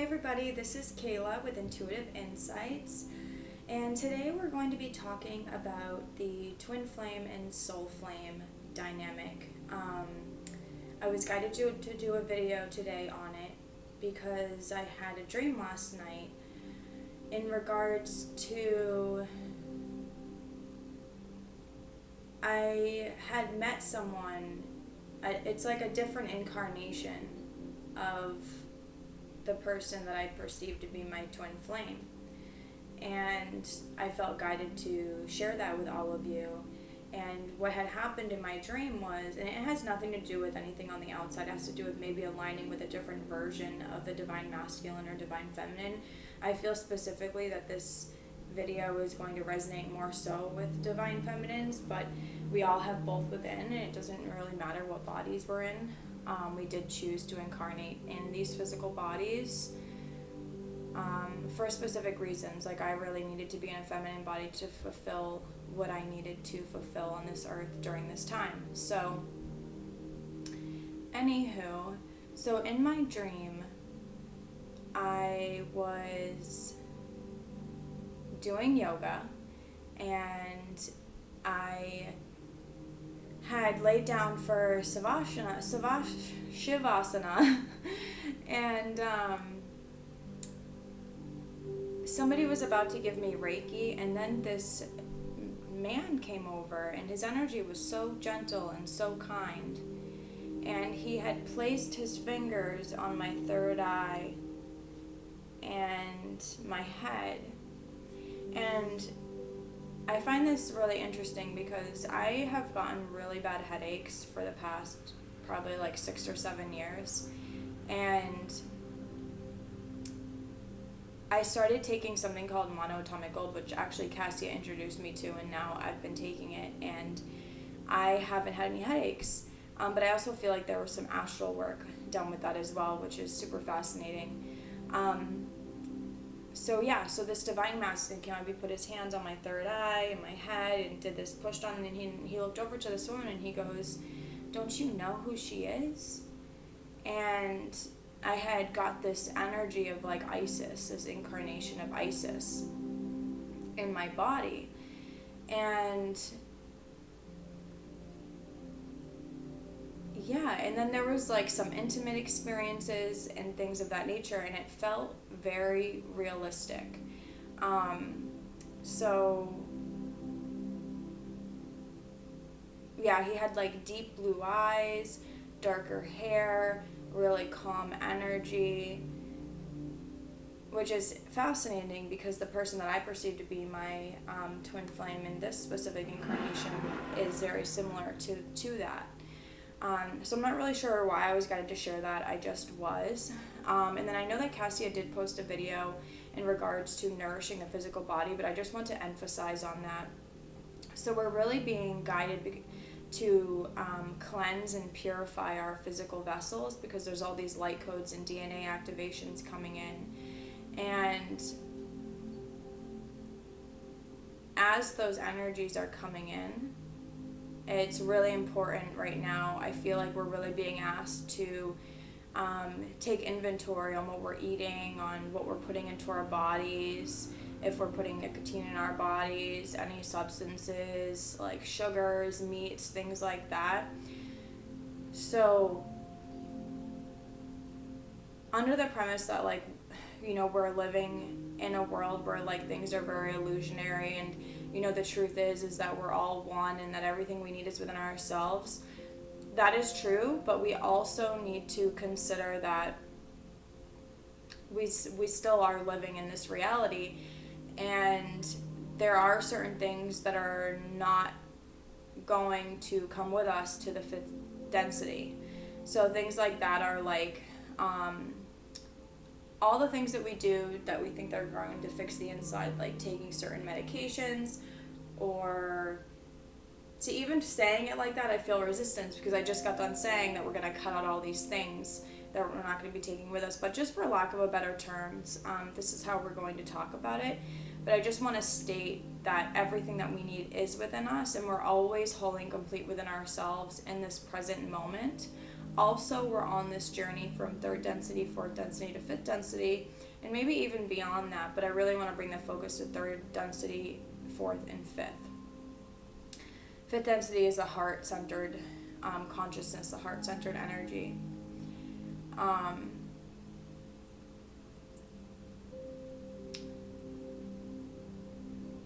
Hi everybody, this is Kayla with Intuitive Insights, and today we're going to be talking about the twin flame and soul flame dynamic. I was guided to do a video today on it because I had a dream last night in regards to I had met someone. It's like a different incarnation of the person that I perceived to be my twin flame. And I felt guided to share that with all of you. And what had happened in my dream was, and it has nothing to do with anything on the outside, it has to do with maybe aligning with a different version of the divine masculine or divine feminine. I feel specifically that this video is going to resonate more so with divine feminines, but we all have both within, and it doesn't really matter what bodies we're in. We did choose to incarnate in these physical bodies for specific reasons. Like, I really needed to be in a feminine body to fulfill what I needed to fulfill on this earth during this time. So, anywho, so in my dream, I was doing yoga, and I had laid down for Shavasana, and somebody was about to give me Reiki, and then this man came over, and his energy was so gentle and so kind, and he had placed his fingers on my third eye and my head. And I find this really interesting because I have gotten really bad headaches for the past probably like 6 or 7 years, and I started taking something called monoatomic gold, which actually Kassia introduced me to, and now I've been taking it, and I haven't had any headaches. But I also feel like there was some astral work done with that as well, which is super fascinating. So this divine masculine came up. He put his hands on my third eye and my head and did this, pushed on, and he looked over to this woman and he goes, "Don't you know who she is?" And I had got this energy of like Isis, this incarnation of Isis in my body. And yeah, and then there was like some intimate experiences and things of that nature, and it felt very realistic. He had like deep blue eyes, darker hair, really calm energy, which is fascinating because the person that I perceive to be my twin flame in this specific incarnation is very similar to that. So I'm not really sure why I was guided to share that. I just was. And then I know that Kassia did post a video in regards to nourishing the physical body, but I just want to emphasize on that. So we're really being guided to cleanse and purify our physical vessels because there's all these light codes and DNA activations coming in. And as those energies are coming in, it's really important right now. I feel like we're really being asked to take inventory on what we're eating, on what we're putting into our bodies, if we're putting nicotine in our bodies, any substances like sugars, meats, things like that. So under the premise that we're living in a world where like things are very illusionary, and the truth is that we're all one and that everything we need is within ourselves. That is true, but we also need to consider that we still are living in this reality, and there are certain things that are not going to come with us to the fifth density. So things like that are like all the things that we do that we think they're going to fix the inside, like taking certain medications, or to even saying it like that, I feel resistance because I just got done saying that we're going to cut out all these things that we're not going to be taking with us. But just for lack of a better terms, this is how we're going to talk about it. But I just want to state that everything that we need is within us, and we're always whole and complete within ourselves in this present moment. also we're on this journey from third density, fourth density to fifth density, and maybe even beyond that, but I really want to bring the focus to third density, fourth, and fifth. Fifth density is the heart-centered consciousness, the heart-centered energy.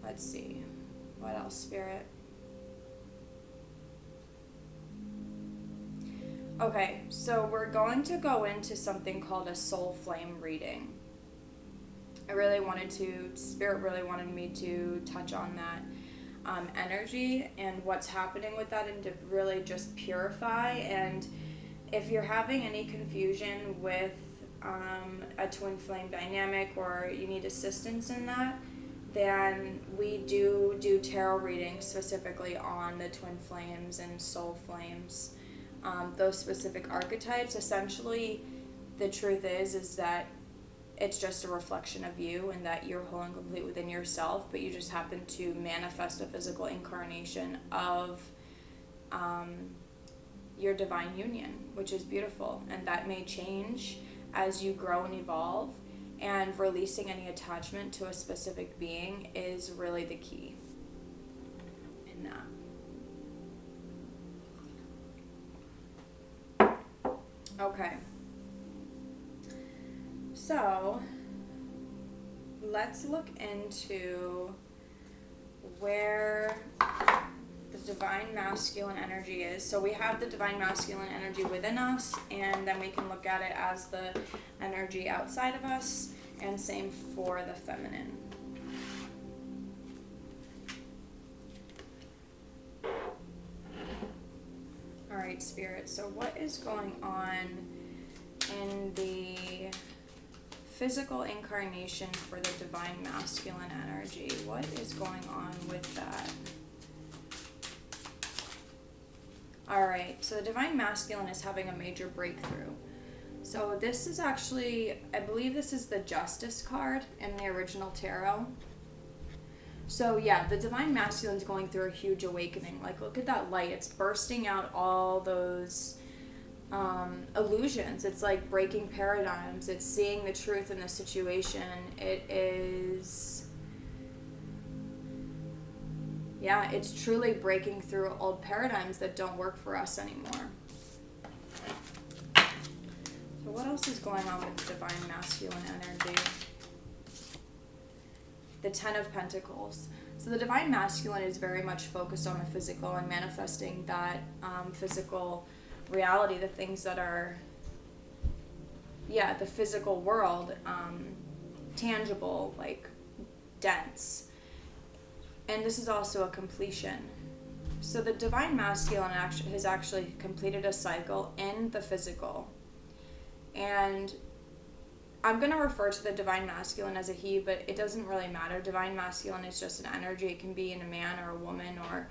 Let's see, what else, Spirit? Okay, so we're going to go into something called a soul flame reading. Spirit really wanted me to touch on that energy and what's happening with that, and to really just purify. And if you're having any confusion with a twin flame dynamic, or you need assistance in that, then we do tarot readings specifically on the twin flames and soul flames. Those specific archetypes. Essentially, the truth is that it's just a reflection of you, and that you're whole and complete within yourself, but you just happen to manifest a physical incarnation of your divine union, which is beautiful. And that may change as you grow and evolve, and releasing any attachment to a specific being is really the key in that. Okay. So, let's look into where the divine masculine energy is. So we have the divine masculine energy within us, and then we can look at it as the energy outside of us, and same for the feminine. All right, Spirit, so what is going on in the physical incarnation for the divine masculine energy? What is going on with that? All right, so the divine masculine is having a major breakthrough. So this is actually, I believe this is the Justice card in the original tarot. So yeah, the divine masculine is going through a huge awakening. Like, look at that light. It's bursting out all those illusions. It's like breaking paradigms. It's seeing the truth in the situation. It's truly breaking through old paradigms that don't work for us anymore. So what else is going on with the divine masculine energy? The Ten of Pentacles. So the divine masculine is very much focused on the physical and manifesting that physical reality, the things that are, the physical world, tangible, like dense. And this is also a completion. So the divine masculine has actually completed a cycle in the physical. And I'm going to refer to the divine masculine as a he, but it doesn't really matter. Divine masculine is just an energy. It can be in a man or a woman, or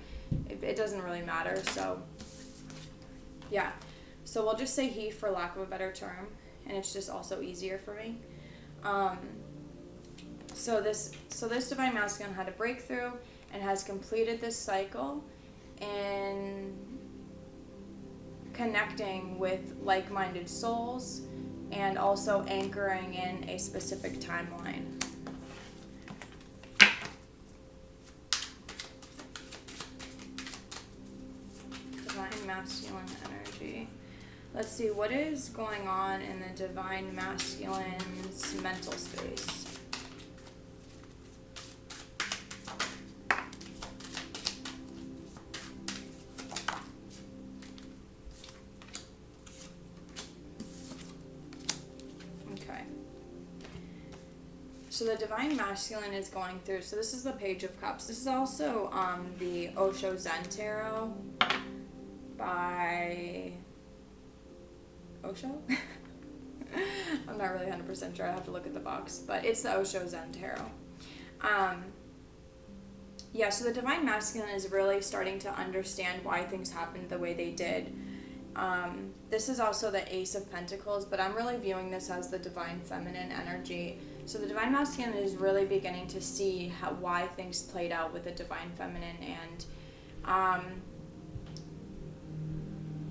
it doesn't really matter. So, yeah. So we'll just say he for lack of a better term, and it's just also easier for me. So this divine masculine had a breakthrough and has completed this cycle in connecting with like-minded souls, and also anchoring in a specific timeline. Divine masculine energy. Let's see, what is going on in the divine masculine's mental space? So the divine masculine is going through, so this is the Page of Cups. This is also the Osho Zen Tarot by Osho? I'm not really 100% sure. I have to look at the box, but it's the Osho Zen Tarot. So the divine masculine is really starting to understand why things happened the way they did. This is also the Ace of Pentacles, but I'm really viewing this as the divine feminine energy. So the divine masculine is really beginning to see why things played out with the divine feminine, and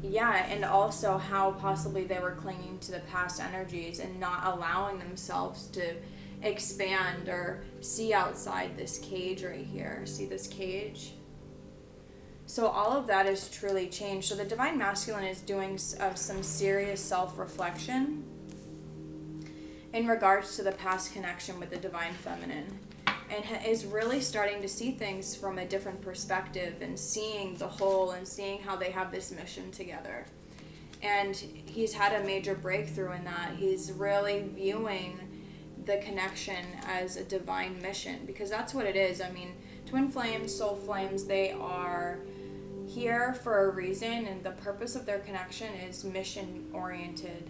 Yeah, and also how possibly they were clinging to the past energies and not allowing themselves to expand or see outside this cage right here. See this cage? So all of that is truly changed. So the Divine Masculine is doing some serious self-reflection in regards to the past connection with the Divine Feminine, and is really starting to see things from a different perspective and seeing the whole and seeing how they have this mission together. And he's had a major breakthrough in that. He's really viewing the connection as a divine mission, because that's what it is. I mean, twin flames, soul flames, they are here for a reason, and the purpose of their connection is mission oriented.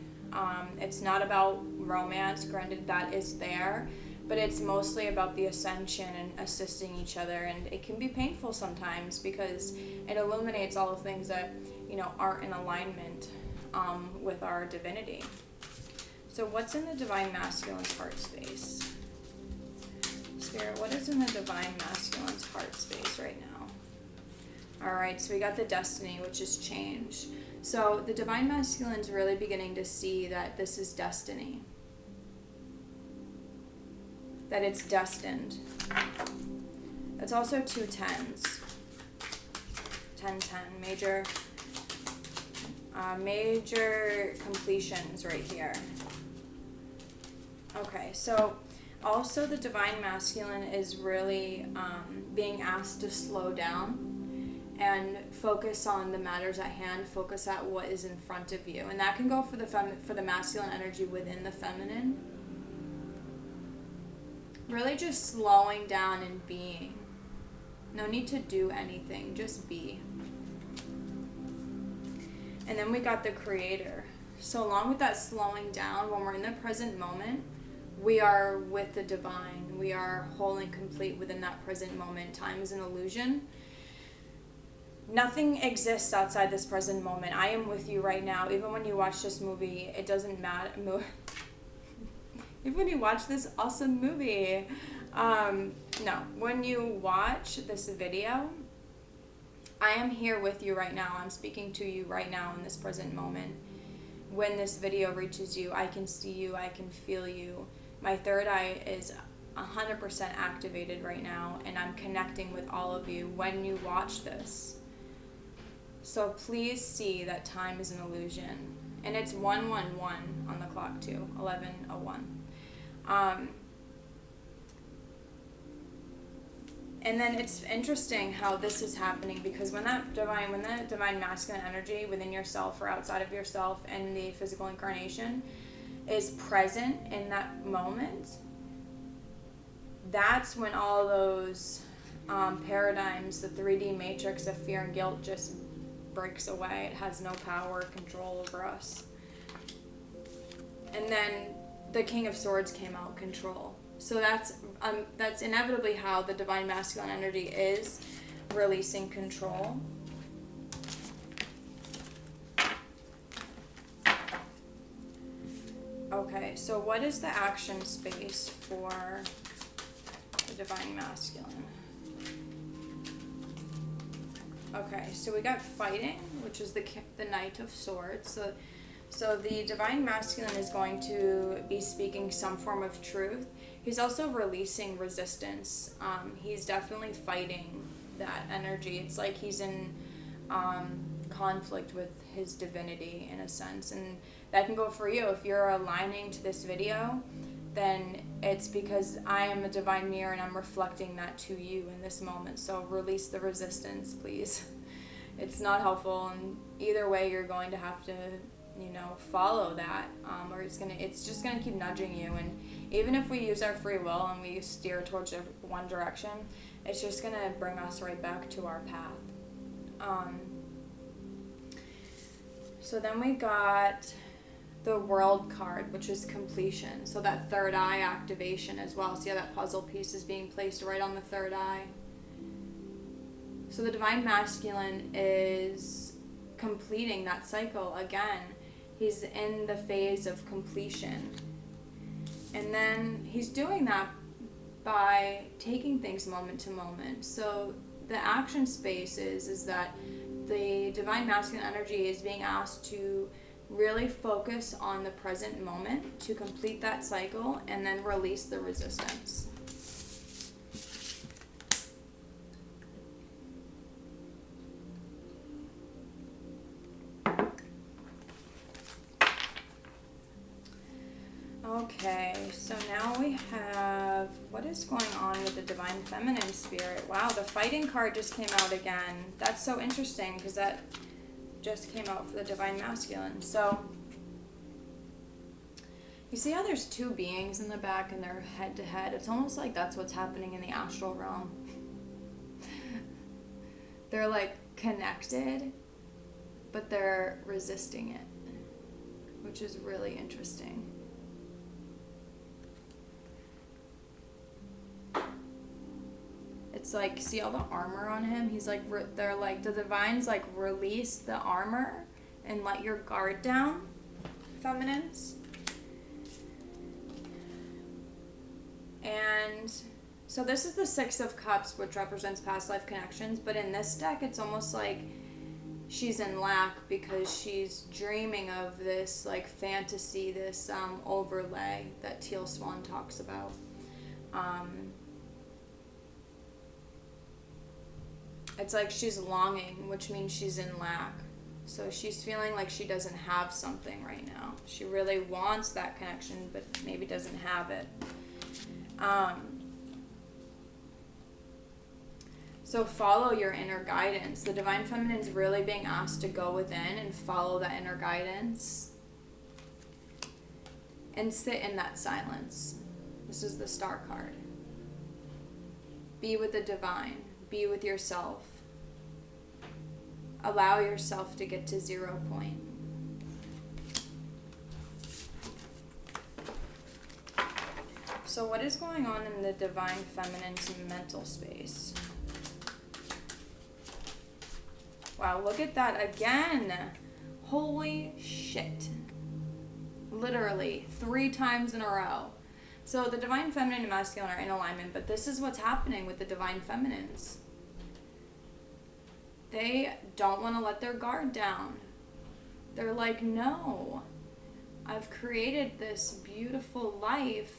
It's not about romance, granted that is there, but it's mostly about the ascension and assisting each other. And it can be painful sometimes because it illuminates all the things that, you know, aren't in alignment with our divinity. So what's in the Divine Masculine's heart space? Spirit, what is in the Divine Masculine's heart space right now? All right, so we got the destiny, which is change. So the Divine Masculine's really beginning to see that this is destiny, that it's destined. It's also 2 10s. 10-10, major completions right here. Okay, so also the Divine Masculine is really being asked to slow down and focus on the matters at hand, focus at what is in front of you. And that can go for the masculine energy within the feminine. Really just slowing down and being. No need to do anything, just be. And then we got the Creator. So along with that slowing down, when we're in the present moment, we are with the divine. We are whole and complete within that present moment. Time is an illusion. Nothing exists outside this present moment. I am with you right now. Even when you watch this movie, it doesn't matter. Even when you watch this awesome movie. No, when you watch this video, I am here with you right now. I'm speaking to you right now in this present moment. When this video reaches you, I can see you. I can feel you. My third eye is 100% activated right now, and I'm connecting with all of you when you watch this. So please see that time is an illusion. And it's 111 on the clock too, 11:01. And then it's interesting how this is happening, because when that divine masculine energy within yourself or outside of yourself and the physical incarnation is present in that moment, that's when all those paradigms, the 3D matrix of fear and guilt just breaks away. It has no power or control over us. And then the King of Swords came out, control. So that's inevitably how the divine masculine energy is releasing control. Okay, so what is the action space for the divine masculine? Okay, so we got fighting, which is the Knight of Swords. So the divine masculine is going to be speaking some form of truth. He's also releasing resistance. He's definitely fighting that energy. It's like he's in conflict with his divinity in a sense. And that can go for you. If you're aligning to this video, then it's because I am a divine mirror and I'm reflecting that to you in this moment. So release the resistance, please. It's not helpful, and either way you're going to have to, follow that, or it's just gonna keep nudging you. And even if we use our free will and we steer towards one direction, it's just gonna bring us right back to our path. So then we got the World card, which is completion. So that third eye activation as well. See how that puzzle piece is being placed right on the third eye. So the divine masculine is completing that cycle again. He's in the phase of completion. And then he's doing that by taking things moment to moment. So the action space is that the divine masculine energy is being asked to really focus on the present moment to complete that cycle and then release the resistance. Okay, so now we have, what is going on with the divine feminine spirit? Wow, the fighting card just came out again. That's so interesting because that just came out for the divine masculine. So you see how there's two beings in the back and they're head to head? It's almost like that's what's happening in the astral realm. They're like connected, but they're resisting it, which is really interesting. It's like, see all the armor on him? He's like, they're like, the divines like, release the armor and let your guard down, feminines. And so this is the Six of Cups, which represents past life connections. But in this deck, it's almost like she's in lack because she's dreaming of this like fantasy, this overlay that Teal Swan talks about. It's like she's longing, which means she's in lack. So she's feeling like she doesn't have something right now. She really wants that connection, but maybe doesn't have it. So follow your inner guidance. The divine feminine is really being asked to go within and follow that inner guidance and sit in that silence. This is the Star card. Be with the divine. Be with yourself. Allow yourself to get to 0 point. So what is going on in the divine feminine's mental space? Wow, look at that again. Holy shit. Literally 3 times in a row. So the divine feminine and masculine are in alignment, but this is what's happening with the divine feminines. They don't want to let their guard down. They're like, no, I've created this beautiful life.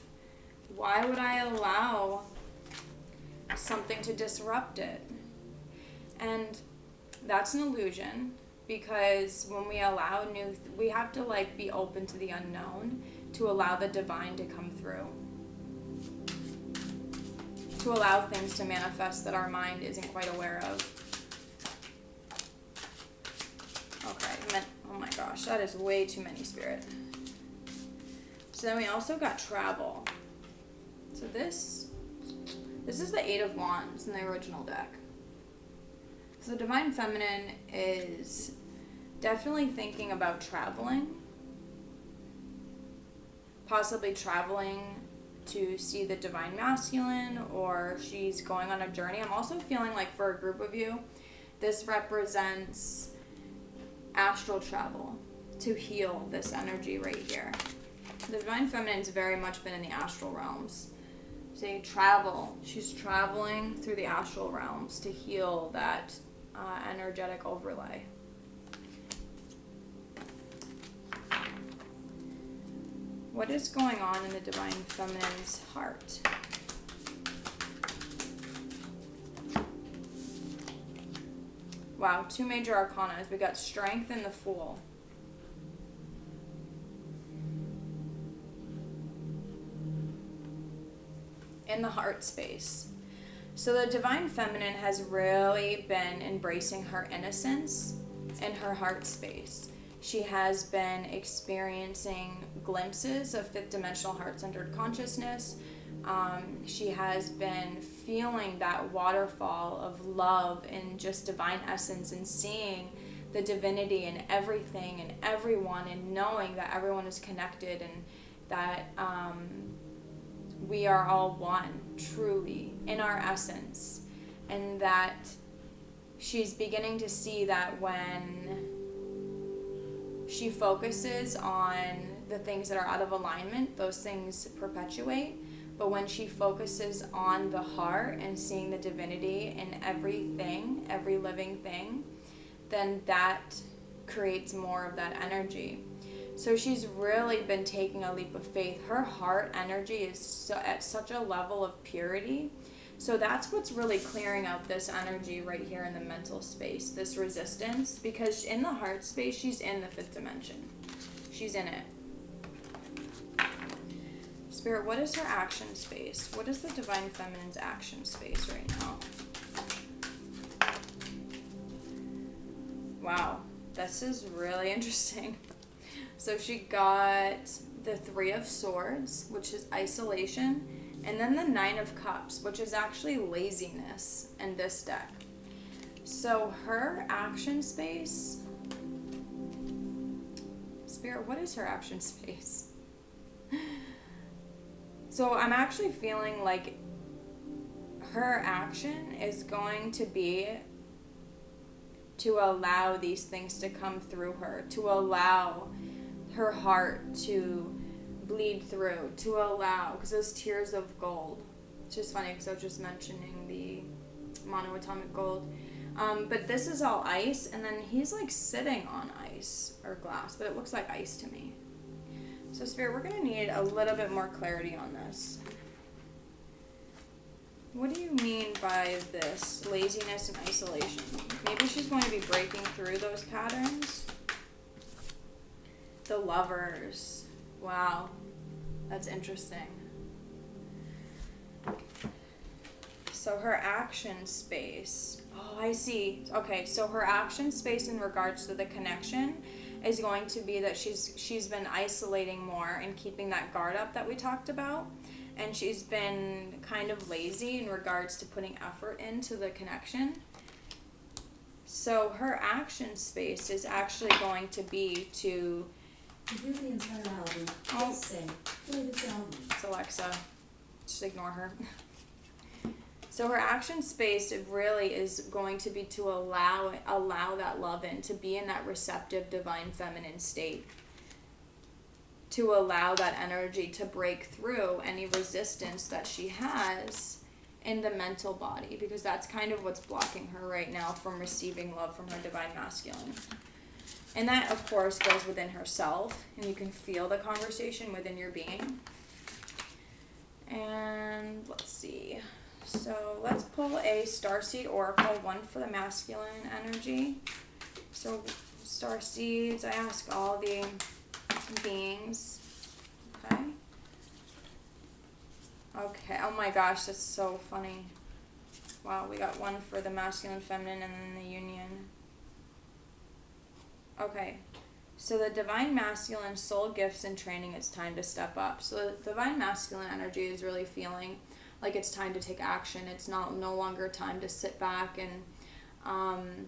Why would I allow something to disrupt it? And that's an illusion, because when we allow we have to like be open to the unknown to allow the divine to come through, to allow things to manifest that our mind isn't quite aware of. Okay, oh my gosh, that is way too many, Spirit. So then we also got travel. So this is the Eight of Wands in the original deck. So the divine feminine is definitely thinking about traveling, possibly traveling to see the divine masculine, or she's going on a journey. I'm also feeling like for a group of you, this represents astral travel to heal this energy right here. The divine feminine's very much been in the astral realms. Say travel. She's traveling through the astral realms to heal that energetic overlay. What is going on in the divine feminine's heart? Wow, 2 major arcanas. We got Strength and the Fool. In the heart space. So the divine feminine has really been embracing her innocence in her heart space. She has been experiencing glimpses of 5th dimensional heart-centered consciousness. She has been feeling that waterfall of love and just divine essence, and seeing the divinity in everything and everyone, and knowing that everyone is connected, and that we are all one, truly, in our essence. And that she's beginning to see that when she focuses on the things that are out of alignment, those things perpetuate. But when she focuses on the heart and seeing the divinity in everything, every living thing, then that creates more of that energy. So she's really been taking a leap of faith. Her heart energy is at such a level of purity. So that's what's really clearing out this energy right here in the mental space, this resistance, because in the heart space, she's in the fifth dimension. She's in it. Spirit, what is her action space? What is the Divine Feminine's action space right now? Wow, this is really interesting. So she got the Three of Swords, which is isolation, and then the Nine of Cups, which is actually laziness in this deck. So her action space... Spirit, what is her action space? So I'm actually feeling like her action is going to be to allow these things to come through her, to allow her heart to bleed through, to allow, because those tears of gold. It's just funny because I was just mentioning the monoatomic gold. But this is all ice, and then he's like sitting on ice or glass, but it looks like ice to me. So Spirit, we're going to need a little bit more clarity on this. What do you mean by this laziness and isolation? Maybe she's going to be breaking through those patterns. The Lovers. Wow. That's interesting. So her action space. Oh, I see. Okay, so her action space in regards to the connection is going to be that she's been isolating more and keeping that guard up that we talked about. And she's been kind of lazy in regards to putting effort into the connection. So her action space is actually going to be to... To hear the entire album, please say, play this album. It's Alexa. Just ignore her. So her action space, it really is going to be to allow that love in, to be in that receptive divine feminine state. To allow that energy to break through any resistance that she has in the mental body, because that's kind of what's blocking her right now from receiving love from her divine masculine. And that, of course, goes within herself, and you can feel the conversation within your being. And let's see. So let's pull a Starseed Oracle, one for the masculine energy. So Starseeds, I ask all the beings. Okay. Okay. Oh my gosh, that's so funny. Wow, we got one for the masculine, feminine, and then the union. Okay. So the divine masculine, soul gifts and training, it's time to step up. So the divine masculine energy is really feeling like it's time to take action. It's no longer time to sit back and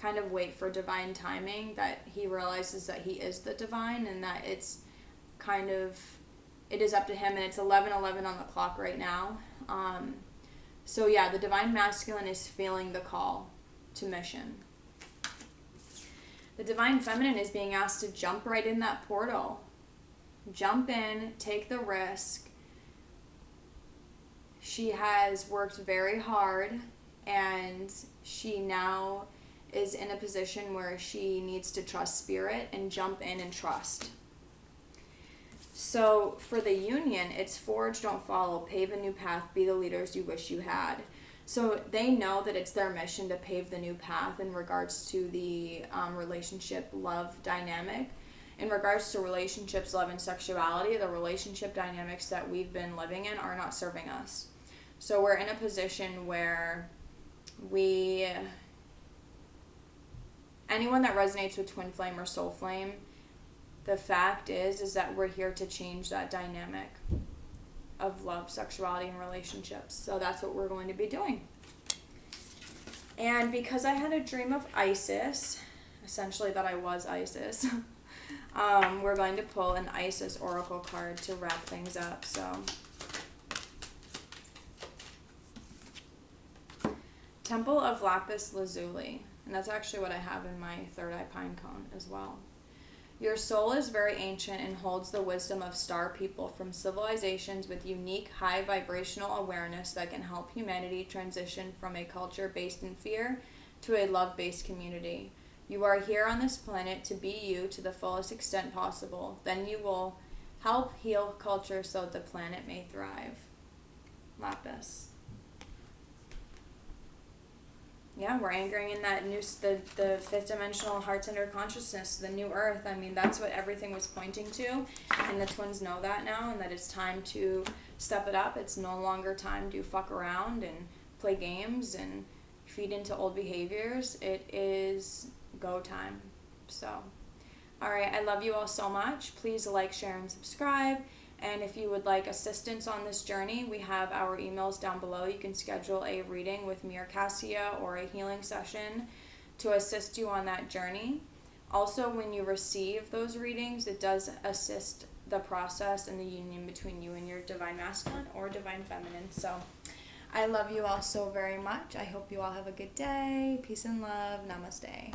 kind of wait for divine timing, that he realizes that he is the divine and that it's kind of, it is up to him, and it's 11:11 on the clock right now. So yeah, the divine masculine is feeling the call to mission. The divine feminine is being asked to jump right in that portal. Jump in, take the risk. She has worked very hard, and she now is in a position where she needs to trust spirit and jump in and trust. So for the union, it's forge, don't follow, pave a new path, be the leaders you wish you had. So they know that it's their mission to pave the new path in regards to the relationship love dynamic. In regards to relationships, love, and sexuality, the relationship dynamics that we've been living in are not serving us. So we're in a position where anyone that resonates with twin flame or soul flame, the fact is that we're here to change that dynamic of love, sexuality, and relationships. So that's what we're going to be doing. And because I had a dream of Isis, essentially that I was Isis, we're going to pull an Isis oracle card to wrap things up. So Temple of Lapis Lazuli, and that's actually what I have in my third eye pine cone as well. Your soul is very ancient and holds the wisdom of star people from civilizations with unique high vibrational awareness that can help humanity transition from a culture based in fear to a love-based community. You are here on this planet to be you to the fullest extent possible. Then you will help heal culture so the planet may thrive. Lapis. Yeah, we're anchoring in that new, the fifth dimensional heart center consciousness, the new earth. I mean, that's what everything was pointing to, and the twins know that now, and that it's time to step it up. It's no longer time to fuck around and play games and feed into old behaviors. It is go time. So, all right, I love you all so much. Please like, share, and subscribe. And if you would like assistance on this journey, we have our emails down below. You can schedule a reading with me or Kassia or a healing session to assist you on that journey. Also, when you receive those readings, it does assist the process and the union between you and your divine masculine or divine feminine. So I love you all so very much. I hope you all have a good day. Peace and love. Namaste.